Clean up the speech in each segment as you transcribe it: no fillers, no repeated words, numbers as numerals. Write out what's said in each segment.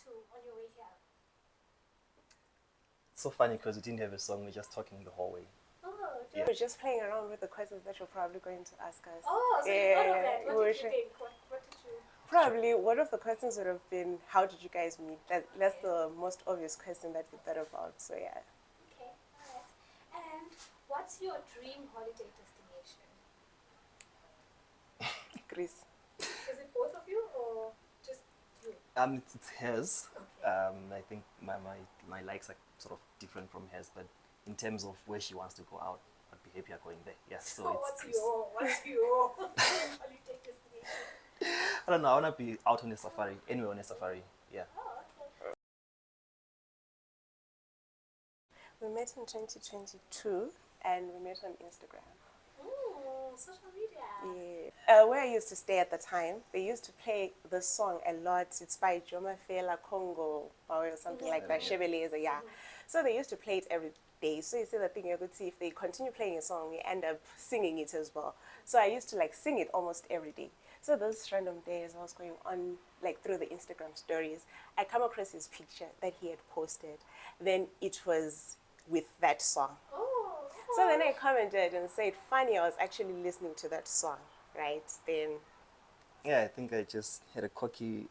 to on your way here? It's so funny because we didn't have a song. We're just talking the whole way. Oh, Yeah. We're just playing around with the questions that you're probably going to ask us. Oh, so you thought of that. What did you think? What did you... Probably one of the questions would have been, how did you guys meet? That's the most obvious question that we thought about. So yeah. Okay, alright. And what's your dream holiday destination? Greece. Is it both of you or just you? It's hers. Okay. I think my likes are sort of different from hers, but in terms of where she wants to go out, I'd be happier going there. Yeah. So what's Greece. your holiday destination? I don't know. I wanna be out on a safari. Anywhere on a safari. Yeah. Oh, okay. We met in 2022 and we met on Instagram. Social media. Yeah. Where I used to stay at the time, they used to play this song a lot. It's by Joma Fela Congo or something like that. Shebeleza, yeah. So they used to play it every day. So you see the thing, you could see if they continue playing a song, we end up singing it as well. So I used to like sing it almost every day. So this random day as I was going on like through the Instagram stories, I come across his picture that he had posted. Then it was with that song. So then I commented and said, funny, I was actually listening to that song, right? Then Yeah, I think I just had a cocky,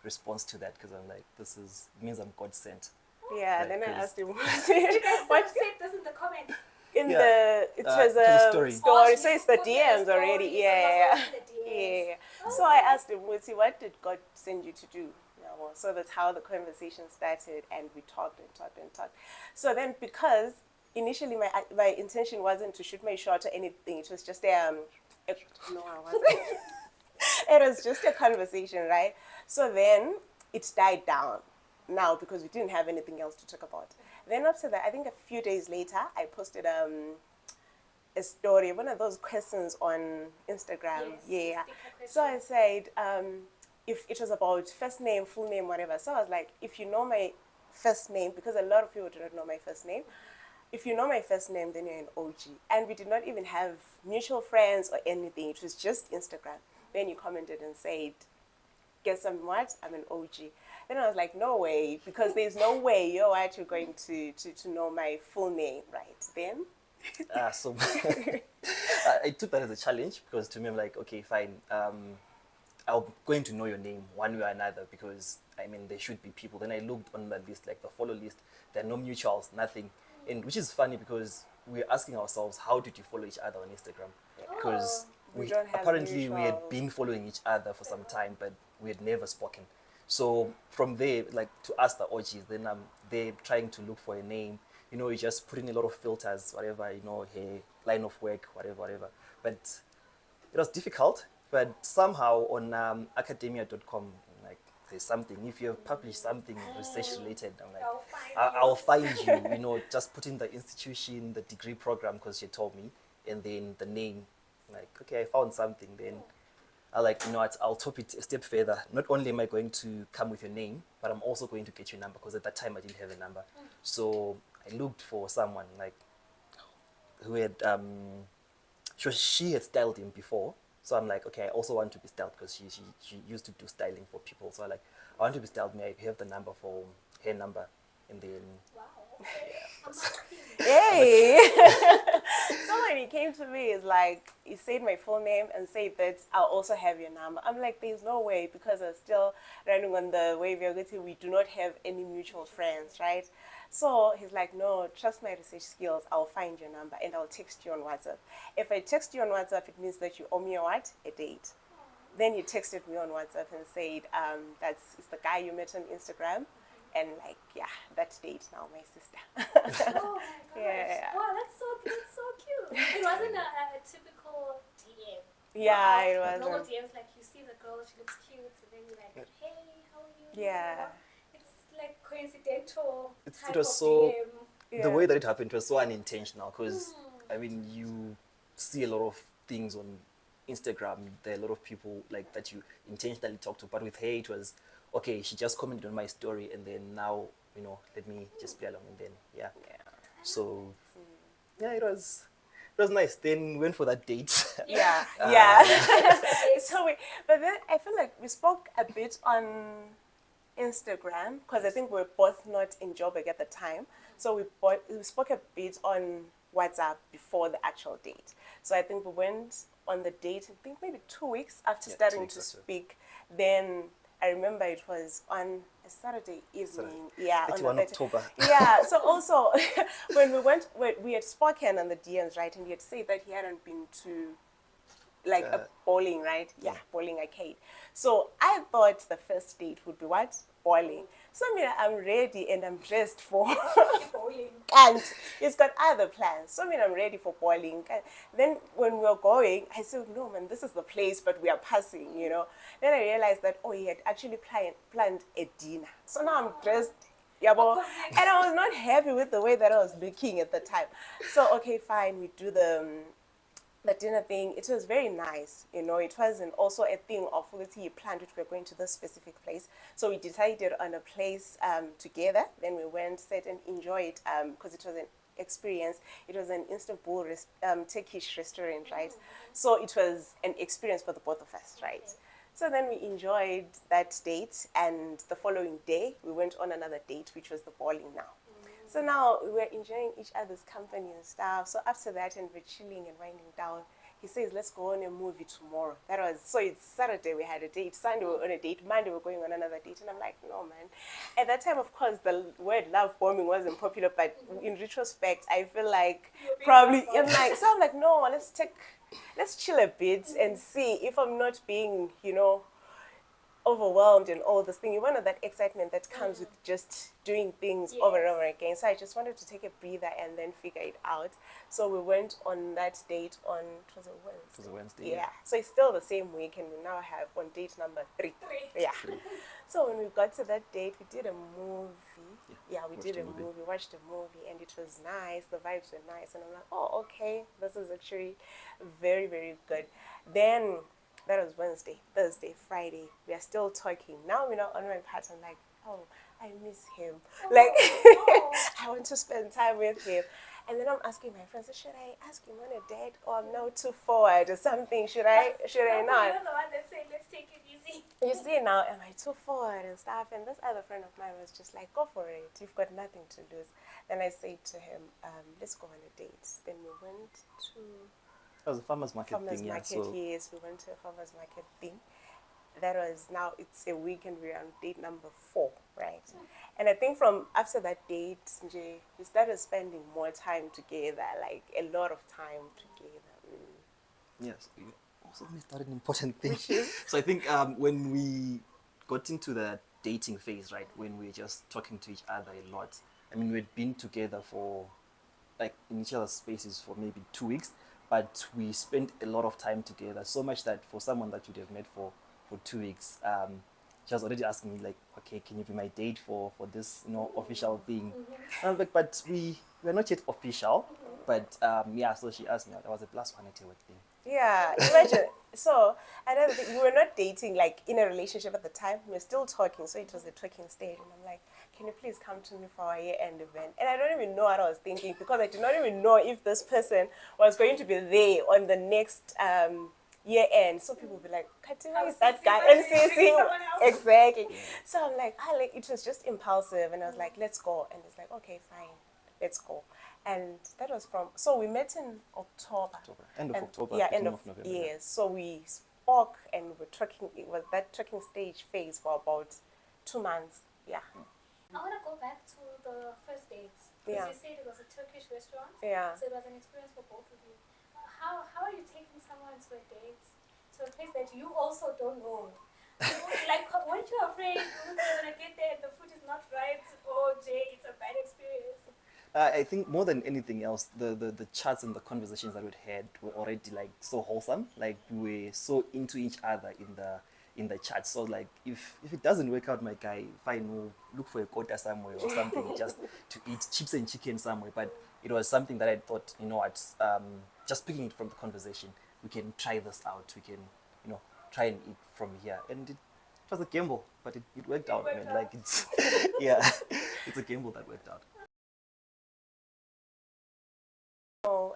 response to that because I'm like, it means I'm God sent. yeah, Right, then I 'cause- asked him, You guys said this in the comments. it Yeah. was To the a story. story, so it's the Posted a DMs story, already, so yeah. that's what the DMs. Yeah. So I asked him, Musi, what did God send you to do? So that's how the conversation started, and we talked and talked and talked. So then, because initially my intention wasn't to shoot my shot or anything, it was just no, I wasn't. It was just a conversation, right? So then it died down now because we didn't have anything else to talk about. Then after that, I think a few days later, I posted a story, one of those questions on Instagram. Yes, Yeah. sticker So I said, if it was about first name, full name, whatever. So I was like, if you know my first name, because a lot of people do not know my first name, if you know my first name, then you're an OG. And we did not even have mutual friends or anything. It was just Instagram. Then you commented and said, guess I'm what? I'm an OG. Then I was like, no way, because there's no way you're actually going to know my full name, right? Then So I took that as a challenge because to me I'm like, okay, fine. I'm going to know your name one way or another because I mean there should be people. Then I looked on the list, like the follow list. There are no mutuals, nothing, and which is funny because we're asking ourselves, how did you follow each other on Instagram? Because We don't have apparently we had mutuals. been following each other for some time, but we had never spoken. So from there, like to ask the OGs, then they're trying to look for a name. You know, you just put in a lot of filters, whatever, you know, hey, line of work, whatever. But it was difficult. But somehow on academia.com, like there's something. If you have published something research related, I'm like, I'll find you. You know, just put in the institution, the degree program, because she told me, and then the name. Like, okay, I found something. Then I like, you know what? I'll top it a step further. Not only am I going to come with your name, but I'm also going to get your number because at that time I didn't have a number. So I looked for someone like who had she had styled him before. So I'm like, okay, I also want to be styled because she used to do styling for people. So I like, I want to be styled. May I have the number for her number? And then, Wow. yeah. hey, so when he came to me, it's like he said my full name and said that I'll also have your number. I'm like, there's no way because I'm still running on the wave. We do not have any mutual friends, right? So he's like, no, trust my research skills. I'll find your number and I'll text you on WhatsApp. If I text you on WhatsApp, it means that you owe me a date. Then he texted me on WhatsApp and said, it's the guy you met on Instagram. And like, yeah, that date now, my sister. Oh my gosh. Yeah. Wow, that's so cute. It wasn't a typical DM. Yeah, Wow. it Normal wasn't. DMs, like you see the girl, she looks cute, and then you're like, hey, how are you? Yeah. It's like coincidental It type was of so, DM. the way that it happened was so unintentional because, I mean, you see a lot of things on Instagram. There are a lot of people like that you intentionally talk to, but with her it was, okay, she just commented on my story and then now, you know, let me just play along and then, yeah. So, yeah, it was nice. Then we went for that date. Yeah. So but then I feel like we spoke a bit on Instagram, because I think we were both not in Joburg at the time. So we spoke a bit on WhatsApp before the actual date. So I think we went on the date, I think maybe 2 weeks after Yeah, 2 starting weeks to or so. speak. Then I remember it was on a Saturday evening. Yeah, on the 31 October. Yeah, so also when we had spoken on the DMs, right, and he had said that he hadn't been to like a bowling, right? Yeah, bowling arcade. So I thought the first date would be what? Bowling. So I mean, I'm ready and I'm dressed for Bowling. and he's got other plans. So I mean, I'm ready for bowling. And then when we were going, I said, no man, this is the place, but we are passing, you know. Then I realized that, oh, he had actually planned a dinner. So now I'm dressed, yeah, but, and I was not happy with the way that I was looking at the time. So, okay, fine, we do the dinner thing. It was very nice, you know. It wasn't also a thing of he planned it, we're going to this specific place. So we decided on a place together. Then we went, sat and enjoyed because it was an experience. It was an Istanbul Turkish restaurant, right? So it was an experience for the both of us, right? So then we enjoyed that date, and the following day we went on another date, which was the bowling now. So now we were enjoying each other's company and stuff. So after that, and we're chilling and winding down, he says, let's go on a movie tomorrow. That was, so it's Saturday, we had a date. Sunday, we were on a date. Monday, we're going on another date. And I'm like, no, man. At that time, of course, the word love bombing wasn't popular. But in retrospect, I feel like probably, I'm like, no, let's chill a bit and see if I'm not being, you know, overwhelmed and all this thing. You want that excitement that comes with just doing things over and over again. So I just wanted to take a breather and then figure it out. So we went on that date on, it was a Wednesday. It was a Wednesday. Yeah. So it's still the same week, and we now have on date number 3. Yeah. So when we got to that date, we did a movie. Yeah, we did a movie. We watched a movie, and it was nice. The vibes were nice, and I'm like, oh, okay, this is actually very, very good. Then that was Wednesday, Thursday, Friday. We are still talking. Now we're not on my part. I'm like, oh, I miss him. Like, I want to spend time with him. And then I'm asking my friends, should I ask him on a date, or I'm now too forward or something? Should I not? You're the one that said, let's take it easy. You see now, am I too forward and stuff? And this other friend of mine was just like, go for it. You've got nothing to lose. Then I said to him, let's go on a date. Then we went to That was a farmer's market thing, yeah. So yes, we went to a farmer's market thing. That was, now it's a week and we're on date number 4, right? And I think from after that date, we started spending more time together, like a lot of time together. yes, you also missed out an important thing. So I think when we got into the dating phase, right, when we were just talking to each other a lot, I mean, we'd been together for, like, in each other's spaces for maybe 2 weeks, but we spent a lot of time together, so much that for someone that you'd have met for 2 weeks, she was already asking me, like, okay, can you be my date for this, you know, official thing? And I was like, but we're not yet official, but yeah, so she asked me, that was a +1 at a work thing. Yeah, imagine. So another thing, we were not dating, like, in a relationship at the time. We were still talking, so it was a talking stage. And I'm like, can you please come to me for our year-end event? And I don't even know what I was thinking, because I did not even know if this person was going to be there on the next year-end. So people would be like, Katima is that guy? MCC. Exactly. So I'm like, it was just impulsive. And I was like, let's go. And it's like, okay, fine, let's go. And that was so we met in October. End of October, yeah, beginning end of November. yes. So we spoke and we're talking. It was that talking stage phase for about 2 months. Yeah. I want to go back to the first dates. Yeah. Because you said it was a Turkish restaurant. Yeah. So it was an experience for both of you. How are you taking someone to a date, to a place that you also don't know? Like, weren't you afraid you're going to get there and the food is not right? Oh, Jay, it's a bad experience. I think more than anything else, the chats and the conversations that we'd had were already, like, so wholesome. Like, we were so into each other in the chat. So, like, if it doesn't work out, my guy, fine, we'll look for a quota somewhere or something just to eat chips and chicken somewhere. But it was something that I thought, you know what, just picking it from the conversation, we can try this out. We can, you know, try and eat from here. And it was a gamble, but it worked out, man. Like, it's, yeah, it's a gamble that worked out.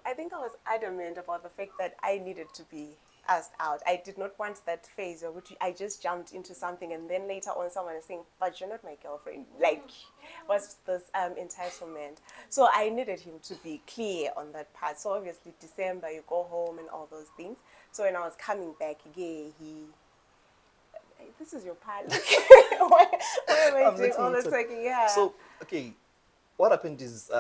I think I was adamant about the fact that I needed to be asked out. I did not want that phase of which I just jumped into something and then later on someone is saying, but you're not my girlfriend. Like, what's this entitlement? So I needed him to be clear on that part. So obviously December, you go home and all those things. So when I was coming back, again, this is your part. Why am I doing all the talking? Yeah. So, okay, what happened is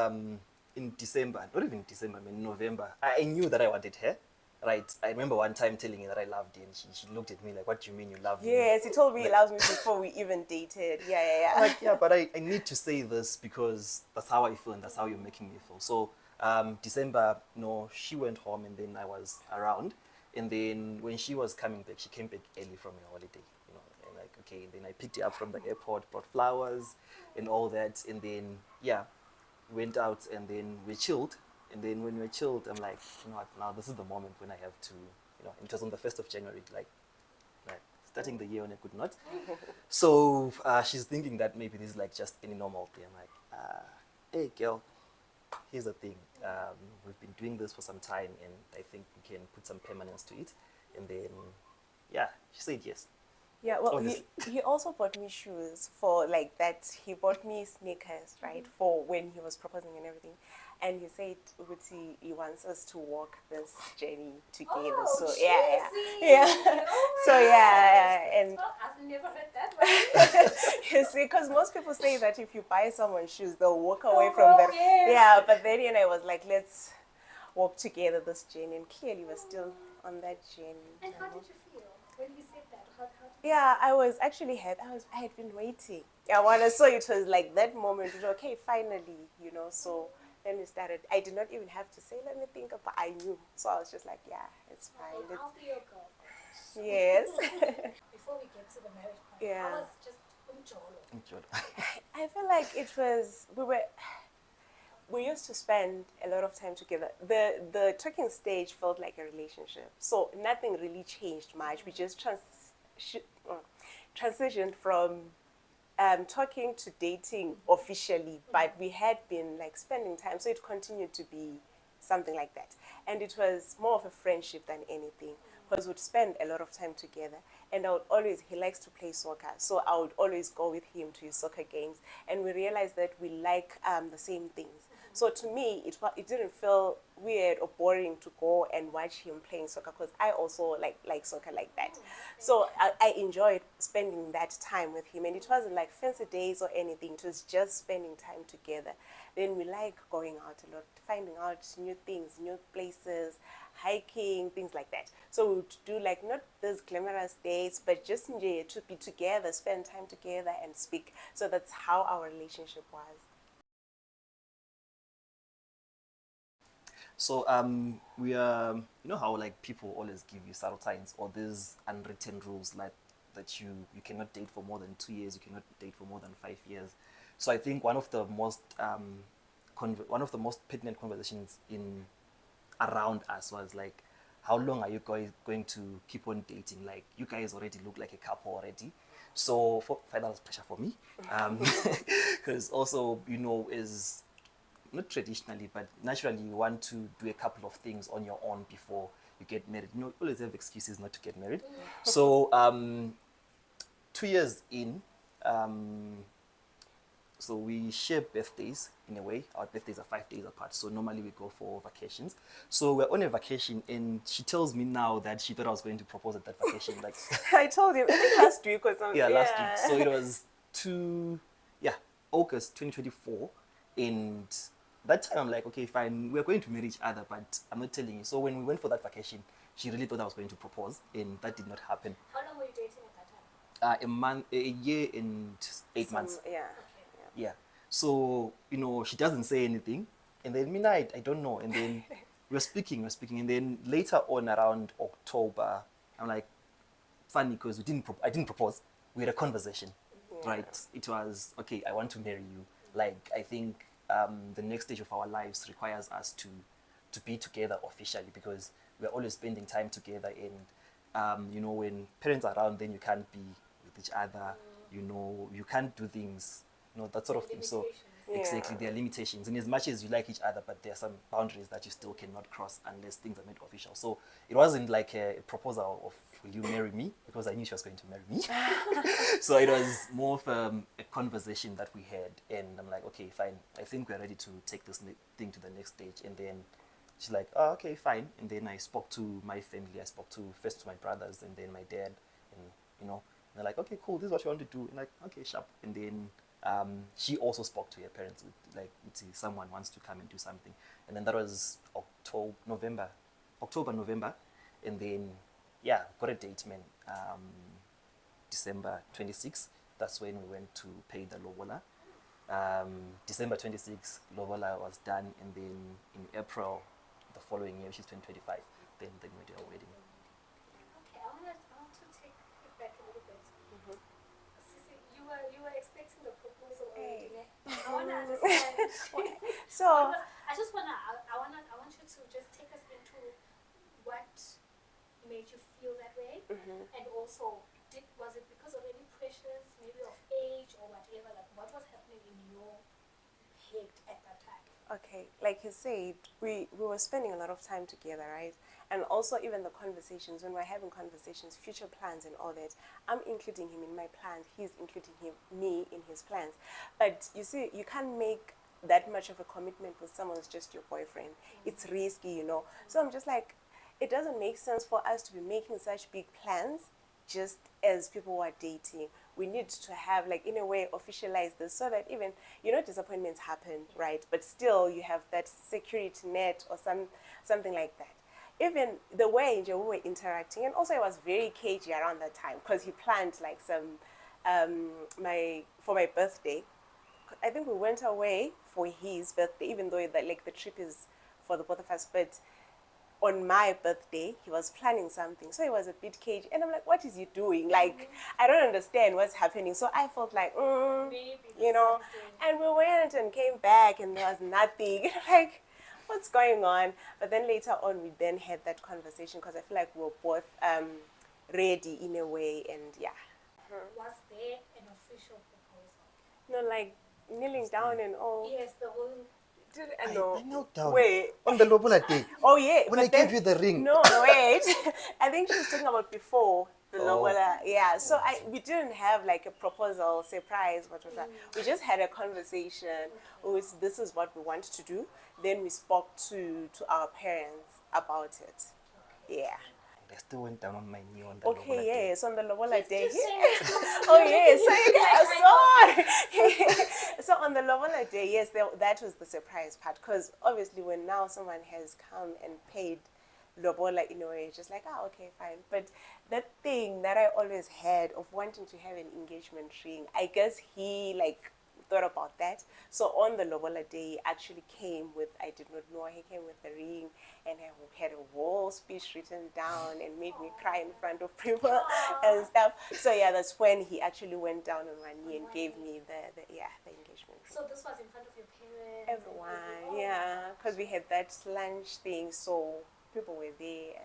in December, not even December, I mean November, I knew that I wanted her. Right, I remember one time telling her that I loved her, and she looked at me like, "What do you mean you love me?" Yes, he told me he loves me before we even dated. Yeah. Like, yeah, but I need to say this because that's how I feel and that's how you're making me feel. So December, she went home and then I was around, and then when she was coming back, she came back early from her holiday. And like, okay, and then I picked her up from the airport, brought flowers and all that, and then went out and then we chilled. And then when we're chilled, I'm like, you know what, now this is the moment when I have to, it was on the 1st of January, like starting the year on a good note. So she's thinking that maybe this is like just any normal day. I'm like, hey girl, here's the thing. We've been doing this for some time and I think we can put some permanence to it. And then, she said yes. Yeah, well, he also bought me shoes for like that. He bought me sneakers, right, for when he was proposing and everything. And he said, Uthi, he wants us to walk this journey together. Oh, so, cheesy. yeah. Oh So, and I've never heard that one. you see, because most people say that if you buy someone shoes, they'll walk away from them. Yes. Yeah, but then, I was like, let's walk together this journey. And clearly, we're still on that journey. And how did you feel when he said that? How Yeah, I was actually happy. I had been waiting. Yeah, when I saw it was like that moment. Okay, finally, So then we started. I did not even have to say, let me think about. I knew, so I was just like, yeah, it's fine. I'll be your girlfriend. Yes. Before we get to the marriage part, Yeah. how was just umjolo? I feel like it was. We used to spend a lot of time together. The talking stage felt like a relationship, so nothing really changed much. We just transitioned from talking to dating officially, but we had been like spending time, so it continued to be something like that. And it was more of a friendship than anything, because we'd spend a lot of time together. And he likes to play soccer, so I would always go with him to his soccer games, and we realized that we like the same things. So to me, it didn't feel weird or boring to go and watch him playing soccer, because I also like soccer like that. So I enjoyed spending that time with him, and it wasn't like fancy days or anything. It was just spending time together. Then we like going out a lot, finding out new things, new places, hiking, things like that. So we would do like not those glamorous days, but just enjoy to be together, spend time together and speak. So that's how our relationship was. So we are, how like people always give you subtle signs or these unwritten rules like that you cannot date for more than 2 years, you cannot date for more than 5 years. So I think one of the most pertinent conversations around us was like, how long are you guys going to keep on dating? Like, you guys already look like a couple already. So final pressure for me, because also is not traditionally, but naturally you want to do a couple of things on your own before you get married. You always have excuses not to get married. So 2 years in, so we share birthdays in a way. Our birthdays are 5 days apart, so normally we go for vacations. So we're on a vacation, and she tells me now that she thought I was going to propose at that vacation. Like I told you, I think last week or something. Yeah, last week. So it was August 2024, and that time I'm like, okay, fine, we're going to marry each other, but I'm not telling you. So when we went for that vacation, she really thought I was going to propose, and that did not happen. How long were you dating at that time? A year and 8 months. Yeah. Okay. Yeah. So, she doesn't say anything, and then midnight, I don't know, and then we're speaking, and then later on around October, I'm like, funny, because I didn't propose, we had a conversation, right? It was, okay, I want to marry you. Like, I think the next stage of our lives requires us to be together officially, because we're always spending time together, and when parents are around, then you can't be with each other, you can't do things, that sort of thing. So Exactly, there are limitations. And as much as you like each other, but there are some boundaries that you still cannot cross unless things are made official. So it wasn't like a proposal of, will you marry me? Because I knew she was going to marry me. So it was more of a conversation that we had. And I'm like, okay, fine. I think we're ready to take this thing to the next stage. And then she's like, oh, okay, fine. And then I spoke to my family. I spoke to first to my brothers and then my dad. And, you know, they're like, okay, cool. This is what you want to do. And like, okay, sharp. And then she also spoke to her parents with, like, someone wants to come and do something. And then that was October, November. And then, yeah, got a date, man. December 26th. That's when we went to pay the Lobola. December 26th, Lobola was done. And then in April, the following year, which is 2025, then we did our wedding. Okay, I want to take it back a little bit. Sissy, you were expecting the proposal already. Hey. I want to understand. So I want you to just take us into what made you feel that way, and also was it because of any pressures, maybe of age or whatever? Like, what was happening in your head at that time? okay, like you said, we were spending a lot of time together, right? And also even the conversations, when we're having conversations, future plans and all that, I'm including him in my plans, he's including me in his plans. But you see, you can't make that much of a commitment with someone who's just your boyfriend. It's risky, you know. So I'm just like, it doesn't make sense for us to be making such big plans just as people who are dating. We need to have, like, in a way, officialize this so that even, you know, disappointments happen, right? But still you have that security net or something like that. Even the way we were interacting, and also I was very cagey around that time because he planned like some, for my birthday. I think we went away for his birthday, even though the trip is for the both of us, but on my birthday, he was planning something. So he was a bit cagey. And I'm like, what is he doing? Like, I don't understand what's happening. So I felt like, you know. And we went and came back and there was nothing. Like, what's going on? But then later on, we then had that conversation because I feel like we were both ready in a way. And yeah. Was there an official proposal? No, like kneeling down and all. Yes, the whole... No. I knelt down. Wait. On the Lobola day. Oh yeah. When I gave you the ring. No, wait. I think she was talking about before the Lobola. Yeah. So we didn't have like a proposal, surprise, whatever. We just had a conversation. This is what we want to do. Then we spoke to our parents about it. Yeah. I still went down on my knee on the Lobola Okay, day. yes, on the Lobola day. Just say it. Oh yes, sorry. So on the Lobola day, yes, that was the surprise part because obviously when now someone has come and paid Lobola in a way, it's just like, okay, fine. But that thing that I always had of wanting to have an engagement ring, I guess he like thought about that. So on the Lobola day, he actually came with, I did not know, he came with the ring and I had a whole speech written down and made me cry in front of people and stuff. So yeah, that's when he actually went down on one knee and gave me the engagement ring. So this was in front of your parents? Everyone, yeah, because we had that lunch thing, so people were there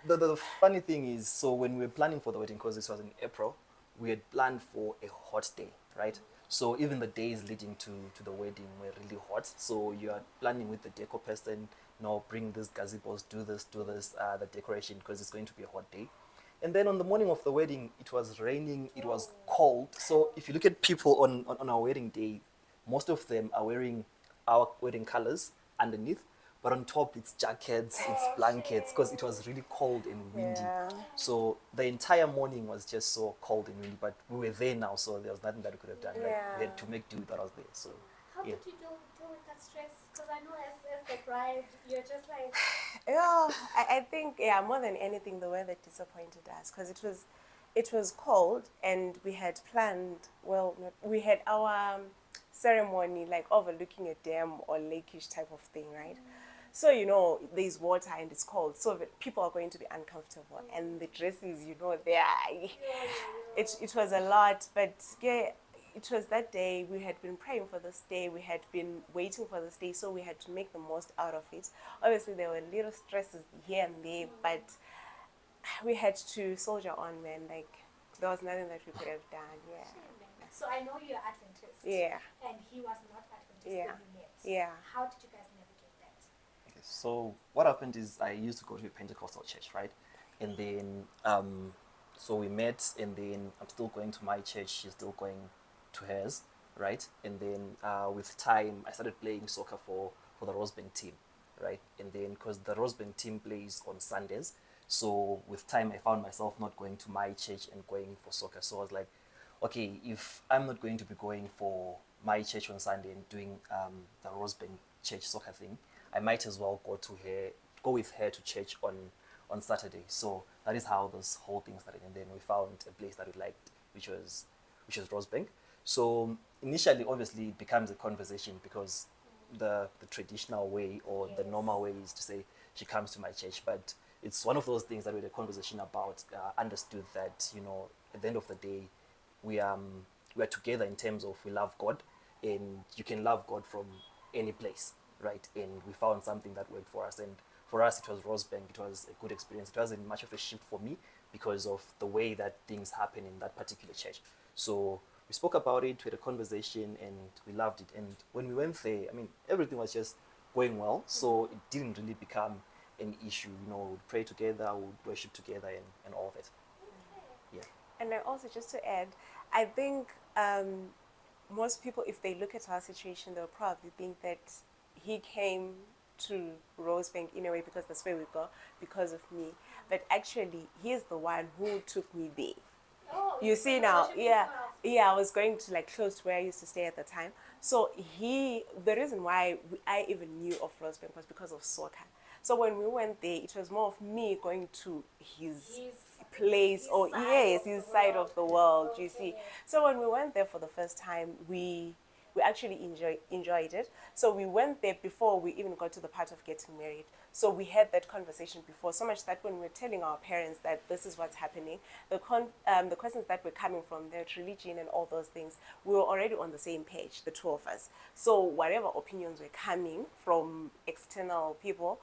and... The funny thing is, so when we were planning for the wedding, because this was in April, we had planned for a hot day, right? So even the days leading to the wedding were really hot. So you are planning with the decor person, bring these gazebos, do this, the decoration, because it's going to be a hot day. And then on the morning of the wedding, it was raining, it was cold. So if you look at people on our wedding day, most of them are wearing our wedding colors underneath. But on top, it's jackets, it's blankets, because it was really cold and windy. Yeah. So the entire morning was just so cold and windy, but we were there now, so there was nothing that we could have done. Yeah. Like, we had to make do with what was there. So, How did you deal with that stress? Because I know as the bride, you're just like... Yeah, I think, more than anything, the weather disappointed us because it was cold and we had planned, we had our ceremony like overlooking a dam or lakeish type of thing, right? So, there's water and it's cold. So people are going to be uncomfortable. And the dresses, it was a lot. But yeah, it was that day. We had been praying for this day. We had been waiting for this day. So we had to make the most out of it. Obviously, there were little stresses here and there. But we had to soldier on, man. Like, there was nothing that we could have done. Yeah. So I know you're Adventist. Yeah. And he was not Adventist Yeah. when you met. Yeah. How did you guys navigate that? Okay, so what happened is I used to go to a Pentecostal church, right? And then, so we met, and then I'm still going to my church. She's still going to hers, right? And then with time, I started playing soccer for the Rosebank team, right? And then because the Rosebank team plays on Sundays, so with time, I found myself not going to my church and going for soccer. So I was like, okay, if I'm not going to be going for my church on Sunday and doing the Rosebank church soccer thing, I might as well go with her to church on Saturday. So that is how this whole thing started. And then we found a place that we liked, which was Rosebank. So initially, obviously, it becomes a conversation because the traditional way or the normal way is to say she comes to my church, but it's one of those things that we had a conversation about. Understood that at the end of the day, we are together in terms of we love God, and you can love God from any place, right? And we found something that worked for us, and for us it was Rosebank. It was a good experience. It wasn't much of a shift for me because of the way that things happen in that particular church. So we spoke about it, we had a conversation, and we loved it. And when we went there, I mean, everything was just going well, so it didn't really become an issue. We'd pray together, we'd worship together, and all of it. Yeah. And then also, just to add, I think most people, if they look at our situation, they'll probably think that he came to Rosebank in a way because that's where we go, because of me. But actually, he's the one who took me there. Oh, You see now, yeah, I was going to like close to where I used to stay at the time. So the reason why I even knew of Rosebank was because of soccer. So when we went there, it was more of me going to his place, or his side of the world. You see. So when we went there for the first time, we actually enjoyed it. So we went there before we even got to the part of getting married. So we had that conversation before, so much that when we were telling our parents that this is what's happening, the questions that were coming from their religion and all those things, we were already on the same page, the two of us. So whatever opinions were coming from external people,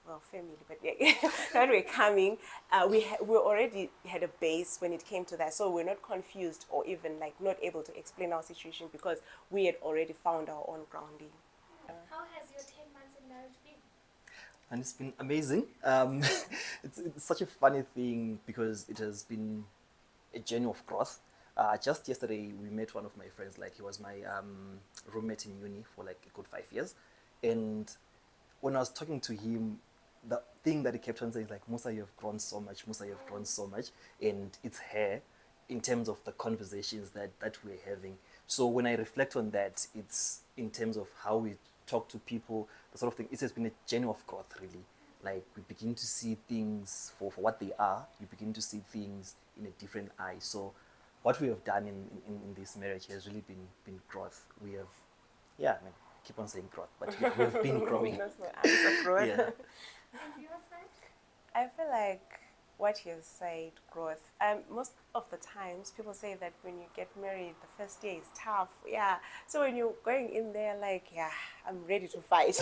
well, family, but yeah, that were coming, we already had a base when it came to that. So we're not confused or even like not able to explain our situation because we had already found our own grounding. How has your 10 months in marriage been? And it's been amazing. It's such a funny thing because it has been a journey of growth. Just yesterday, we met one of my friends. Like, he was my roommate in uni for like a good 5 years. And when I was talking to him, the thing that he kept on saying is like, Musa, you have grown so much. Musa, you have grown so much. And it's her in terms of the conversations that we're having. So when I reflect on that, it's in terms of how we talk to people, the sort of thing. It has been a journey of growth, really. Like, we begin to see things for what they are. You begin to see things in a different eye. So what we have done in this marriage has really been growth. We have, yeah, I mean, keep on saying growth, but we've been growing. That's the answer, growth. Yeah. And your side? I feel like what you said, growth. Most of the times, people say that when you get married, the first year is tough. Yeah. So when you're going in there, like, yeah, I'm ready to fight,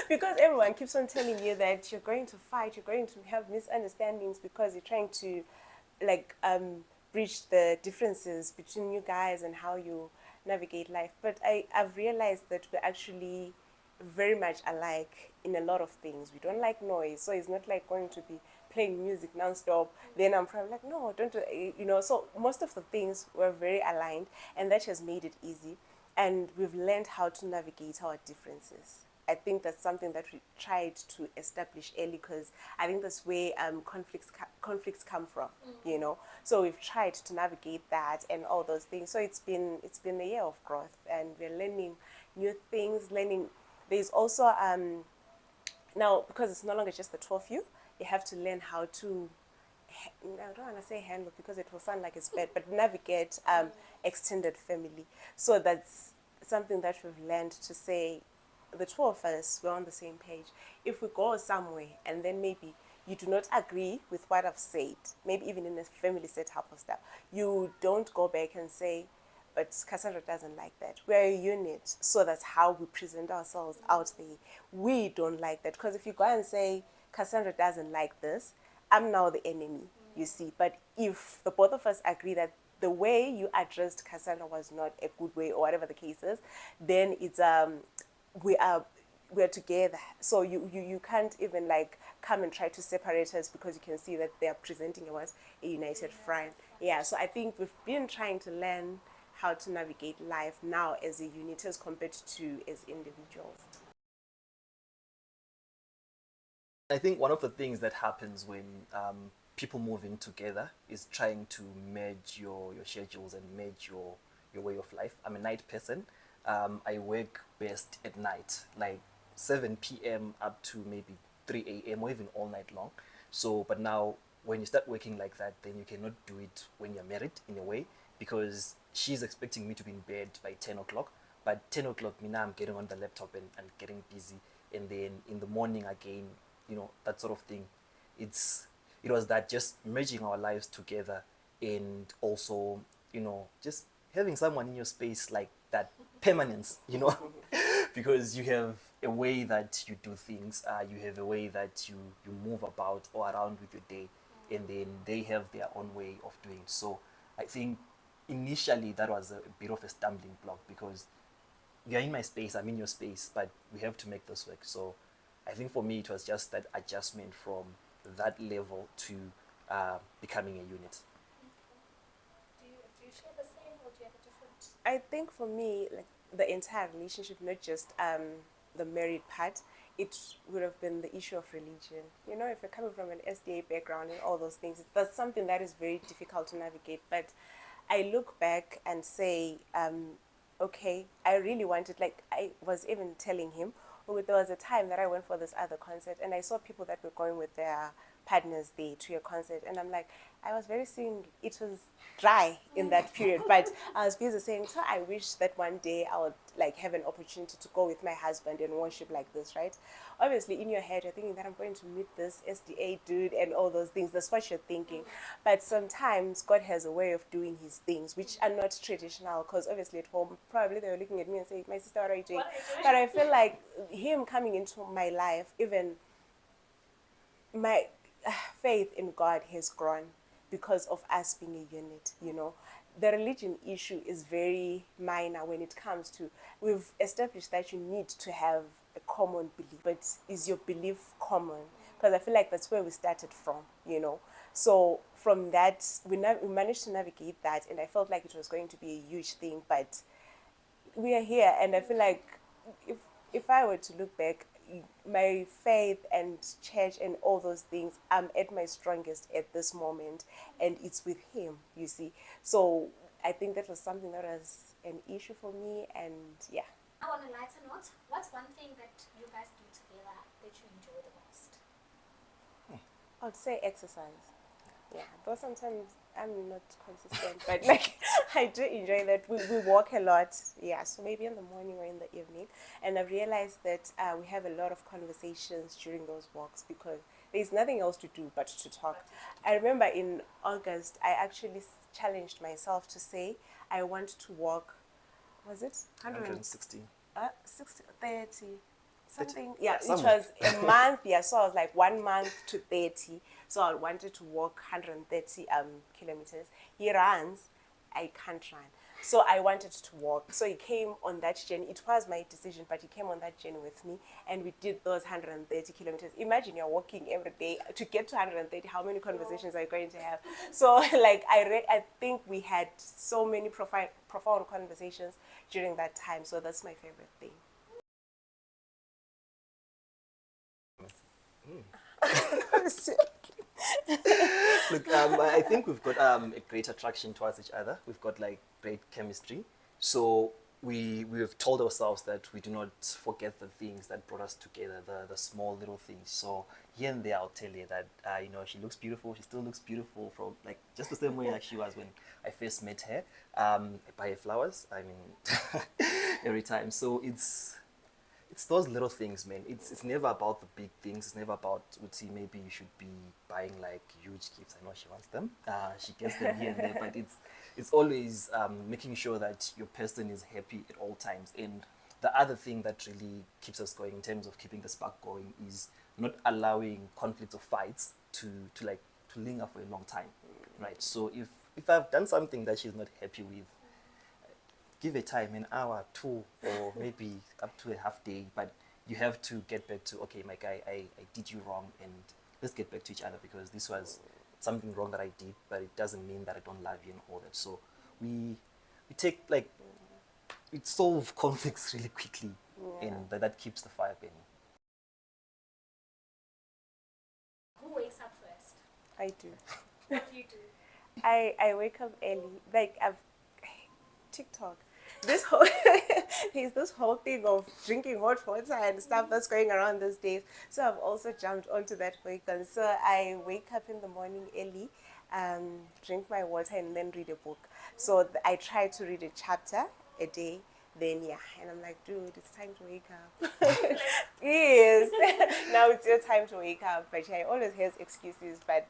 because everyone keeps on telling you that you're going to fight, you're going to have misunderstandings because you're trying to, like, bridge the differences between you guys and how you navigate life. But I've realized that we're actually very much alike in a lot of things. We don't like noise, so it's not like going to be playing music nonstop. Then I'm probably like, no, don't do it, So most of the things were very aligned, and that has made it easy. And we've learned how to navigate our differences. I think that's something that we tried to establish early, because I think that's where conflicts come from, So we've tried to navigate that and all those things. So it's been a year of growth, and we're learning new things. There's also now, because it's no longer just the two of you, you have to learn how to, I don't want to say handle because it will sound like it's bad, but navigate extended family. So that's something that we've learned to say, the two of us, we're on the same page. If we go somewhere and then maybe you do not agree with what I've said, maybe even in a family setup or stuff, you don't go back and say, but Cassandra doesn't like that. We're a unit, so that's how we present ourselves out there. We don't like that, because if you go and say, Cassandra doesn't like this, I'm now the enemy, you see. But if the both of us agree that the way you addressed Cassandra was not a good way, or whatever the case is, then it's we're together. So you can't even like come and try to separate us, because you can see that they are presenting us a united front. Yeah, so I think we've been trying to learn how to navigate life now as a unit as compared to as individuals. I think one of the things that happens when people move in together is trying to merge your schedules and merge your way of life. I'm a night person. I work best at night, like 7 p.m. up to maybe 3 a.m. or even all night long. So, but now when you start working like that, then you cannot do it when you're married in a way, because she's expecting me to be in bed by 10 o'clock. But 10 o'clock, me now I'm getting on the laptop and getting busy. And then in the morning again, you know, that sort of thing. It was that just merging our lives together, and also, you know, just having someone in your space, like that permanence, you know, because you have a way that you do things, you have a way that you move about or around with your day, and then they have their own way of doing. So I think initially that was a bit of a stumbling block, because you're in my space, I'm in your space, but we have to make this work. So I think for me, it was just that adjustment from that level to becoming a unit. Do you share the same, or do you have a different? I think for me, like the entire relationship, not just the married part, it would have been the issue of religion. You know, if you're coming from an SDA background and all those things, that's something that is very difficult to navigate. But I look back and say, okay, I really wanted, like I was even telling him, there was a time that I went for this other concert and I saw people that were going with their partners there to your concert, and I'm like, I was very seeing it was dry in that period, but I was busy saying, so I wish that one day I would like have an opportunity to go with my husband and worship like this, right? Obviously in your head you're thinking that I'm going to meet this SDA dude and all those things. That's what you're thinking. But sometimes God has a way of doing his things which are not traditional, because obviously at home probably they were looking at me and saying, my sister, what are you doing? But I feel like him coming into my life, even my faith in God has grown because of us being a unit, you know. The religion issue is very minor when it comes to, we've established that you need to have a common belief, but is your belief common? Because I feel like that's where we started from, you know. So from that, we managed to navigate that, and I felt like it was going to be a huge thing, but we are here, and I feel like if I were to look back, my faith and church and all those things, I'm at my strongest at this moment, and it's with him, you see. So I think that was something that was an issue for me, and yeah. Now, on a lighter note, what's one thing that you guys do together that you enjoy the most? I would say exercise. Yeah, though sometimes I'm not consistent, but like I do enjoy that. We walk a lot, yeah, so maybe in the morning or in the evening. And I've realized that we have a lot of conversations during those walks because there's nothing else to do but to talk. I remember in August, I actually challenged myself to say I want to walk, was it 160. 60, 30, something. 30? Yeah, it Somewhere. was a month. Yeah, so I was like 1 month to 30. So I wanted to walk 130 kilometers. He runs, I can't run. So I wanted to walk. So he came on that journey. It was my decision, but he came on that journey with me, and we did those 130 kilometers. Imagine you're walking every day to get to 130. How many conversations are you going to have? So like I think we had so many profound conversations during that time. So that's my favorite thing. Look, I think we've got a great attraction towards each other. We've got like great chemistry. So we have told ourselves that we do not forget the things that brought us together, the small little things. So here and there, I'll tell you that you know, she looks beautiful. She still looks beautiful, from like just the same way like she was when I first met her. I buy her flowers. I mean, every time. So it's those little things, man. It's never about the big things. It's never about, would see, maybe you should be buying like huge gifts. I know she wants them. She gets them here and there, but it's always making sure that your person is happy at all times. And the other thing that really keeps us going in terms of keeping the spark going is not allowing conflicts or fights to linger for a long time, right? So if if I've done something that she's not happy with, give her time, an hour, 2, or maybe up to a half day, but you have to get back to, okay, my guy, I did you wrong, and let's get back to each other, because this was something wrong that I did, but it doesn't mean that I don't love you and all that. So we take, like, we solve conflicts really quickly, and that keeps the fire burning. Who wakes up first? I do. What do you do? I wake up early. Like I've TikTok. This whole there's this whole thing of drinking hot water and stuff that's going around these days. So I've also jumped onto that wagon. So I wake up in the morning early, drink my water and then read a book. So I try to read a chapter a day. Then and I'm like, dude, it's time to wake up. Yes, now it's your time to wake up. But I always has excuses, but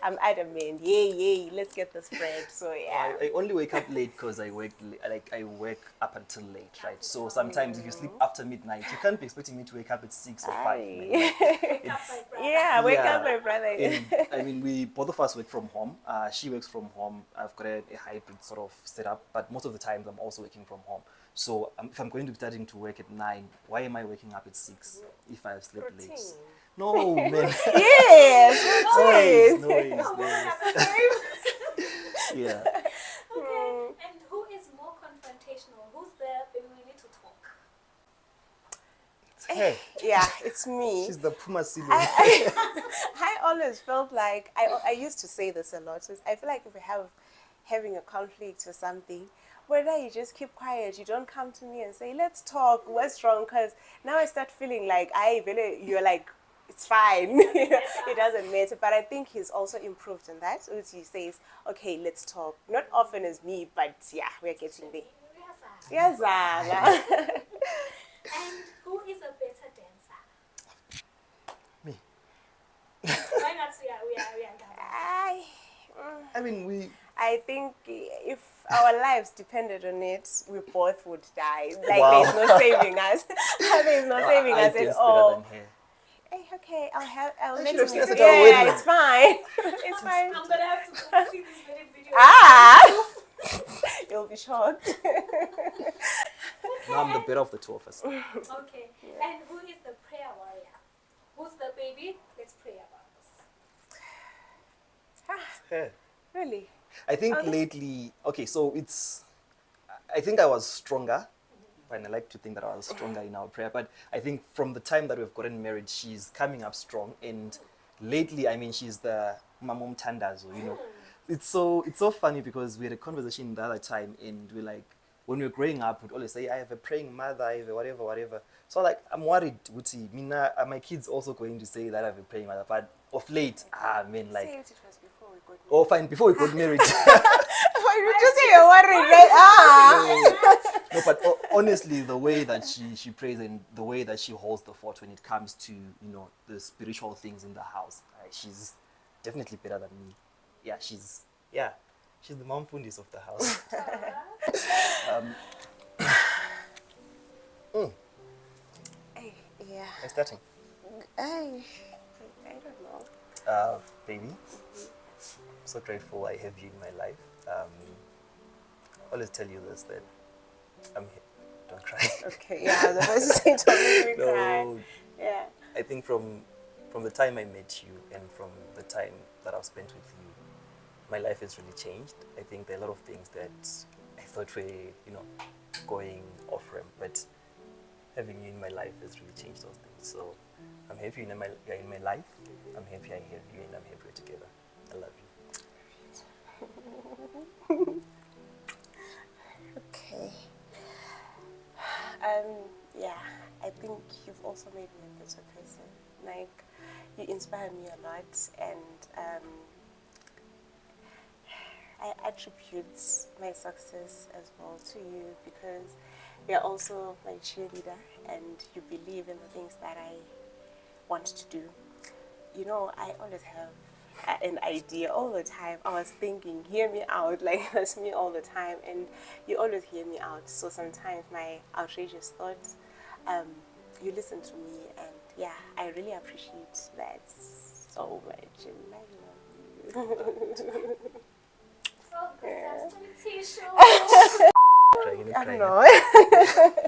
I'm adamant. Yay, let's get this bread. So yeah. I only wake up late because I work up until late, right? So sometimes if you sleep after midnight, you can't be expecting me to wake up at 6 or 5. Man. Yeah, wake up, my brother. And, I mean, we both of us work from home. She works from home. I've got a hybrid sort of setup, but most of the times I'm also working from home. So if I'm going to be starting to work at 9, why am I waking up at 6 if I have slept late? No, man. Yes, no ways. Yeah. Okay, and who is more confrontational? Who's there? Maybe we need to talk. It's her. Yeah, it's me. She's the Puma Silo. I always felt like, I used to say this a lot, so I feel like if we're having a conflict or something, whether you just keep quiet, you don't come to me and say, let's talk, what's wrong? Because now I start feeling like you're like, it's fine. It doesn't matter. But I think he's also improved in that. He says, okay, let's talk. Not often as me, but yeah, we're getting there. Yes, And who is a better dancer? Me. Why not? We are I mean, I think if our lives depended on it, we both would die. Like Wow. there's no saving us. There's no saving us at all. Hey, okay, I'll let you. Yeah, it's fine. It's fine. I'm gonna have to go see this very video. You'll be shocked. Now I'm the better of the two of us. Okay. And who is the prayer warrior? Who's the baby? Let's pray about this. Her. Really? I think lately, so I think I was stronger, and I like to think that I was stronger in our prayer, but I think from the time that we've gotten married, she's coming up strong, and lately, I mean, she's the Mamum Tandazo, you know. It's so funny because we had a conversation the other time, and we're like, when we were growing up, we'd always say, I have a praying mother, I have a whatever. So like, I'm worried, are my kids also going to say that I have a praying mother? But of late, like... Say it was before we got married. Oh, fine, before we got married. You just say you're worried, right? No, but honestly, the way that she prays and the way that she holds the fort when it comes to, the spiritual things in the house, she's definitely better than me. Yeah, she's the mom fundis of the house. Yeah. I'm starting. I don't know. Baby, I'm so grateful I have you in my life. I always tell you this, that I'm here. Don't cry. Okay, yeah, I was supposed to say don't make me cry. Yeah. I think from the time I met you and from the time that I've spent with you, my life has really changed. I think there are a lot of things that I thought were, going off ramp, but having you in my life has really changed those things. So I'm happy you're in my life. I'm happy I have you, and I'm happy we're together. I love you. Okay. Yeah, I think you've also made me a better person. Like, you inspire me a lot, and I attribute my success as well to you because you're also my cheerleader and you believe in the things that I want to do. I always have an idea all the time. I was thinking, hear me out, like that's me all the time, and you always hear me out. So sometimes my outrageous thoughts, you listen to me, and yeah, I really appreciate that so much, and I love you. Oh, good. That's the tissue. Crying, I crying. don't know.